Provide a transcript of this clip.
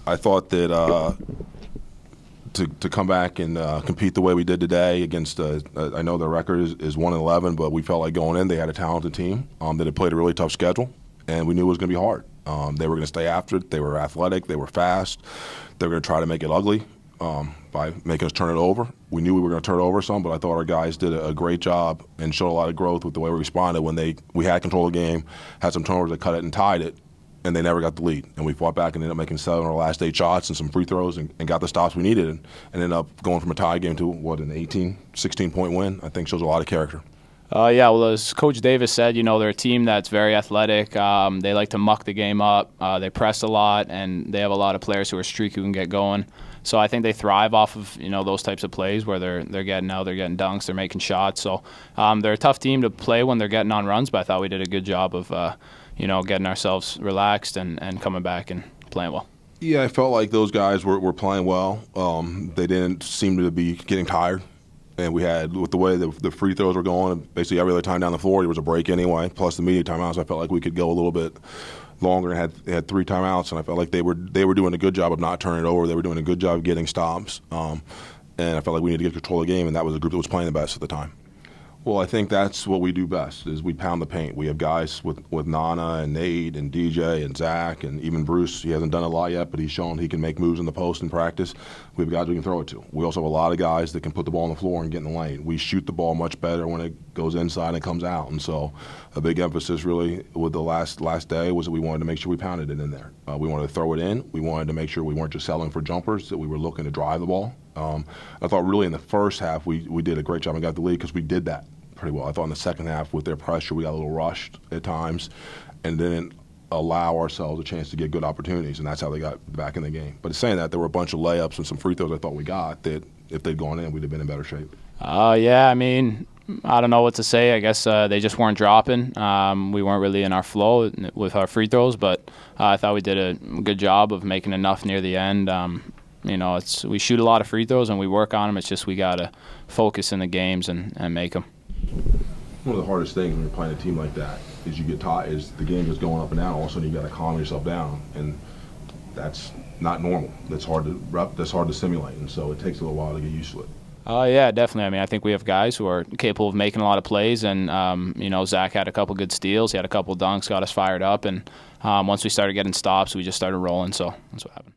I thought that to come back and compete the way we did today against, I know their record is 1-11, but we felt like going in they had a talented team that had played a really tough schedule, and we knew it was going to be hard. They were going to stay after it. They were athletic. They were fast. They were going to try to make it ugly by making us turn it over. We knew we were going to turn it over some, but I thought our guys did a great job and showed a lot of growth with the way we responded when we had control of the game, had some turnovers that cut it and tied it, and they never got the lead. And we fought back and ended up making 7 of our last 8 shots and some free throws and got the stops we needed and ended up going from a tie game to, what, an 18, 16-point win. I think shows a lot of character. Yeah, well, as Coach Davis said, they're a team that's very athletic. They like to muck the game up. They press a lot, and they have a lot of players who are streaky who can get going. So I think they thrive off of those types of plays where they're getting out, they're getting dunks, they're making shots. So they're a tough team to play when they're getting on runs. But I thought we did a good job of getting ourselves relaxed and coming back and playing well. Yeah, I felt like those guys were playing well. They didn't seem to be getting tired. And we had, with the way the free throws were going, basically every other time down the floor there was a break anyway, plus the media timeouts. I felt like we could go a little bit longer and had 3 timeouts, and I felt like they were doing a good job of not turning it over. They were doing a good job of getting stops. And I felt like we needed to get control of the game, and that was the group that was playing the best at the time. Well, I think that's what we do best, is we pound the paint. We have guys with Nana and Nate and DJ and Zach and even Bruce. He hasn't done a lot yet, but he's shown he can make moves in the post in practice. We have guys we can throw it to. We also have a lot of guys that can put the ball on the floor and get in the lane. We shoot the ball much better when it goes inside and comes out. And so a big emphasis really with the last day was that we wanted to make sure we pounded it in there. We wanted to throw it in. We wanted to make sure we weren't just settling for jumpers, that we were looking to drive the ball. I thought really in the first half we did a great job and got the lead because we did that pretty well. I thought in the second half with their pressure we got a little rushed at times and didn't allow ourselves a chance to get good opportunities, and that's how they got back in the game. But saying that, there were a bunch of layups and some free throws I thought we got that if they'd gone in, we'd have been in better shape. Yeah, I mean, I don't know what to say. I guess they just weren't dropping. We weren't really in our flow with our free throws, but I thought we did a good job of making enough near the end. We shoot a lot of free throws and we work on them. It's just we got to focus in the games and make them. One of the hardest things when you're playing a team like that is you get tired, is the game is going up and down. All of a sudden you got to calm yourself down, and that's not normal. That's hard to simulate, and so it takes a little while to get used to it. Yeah, definitely. I mean, I think we have guys who are capable of making a lot of plays, and Zach had a couple good steals, he had a couple dunks, got us fired up, and once we started getting stops, we just started rolling. So that's what happened.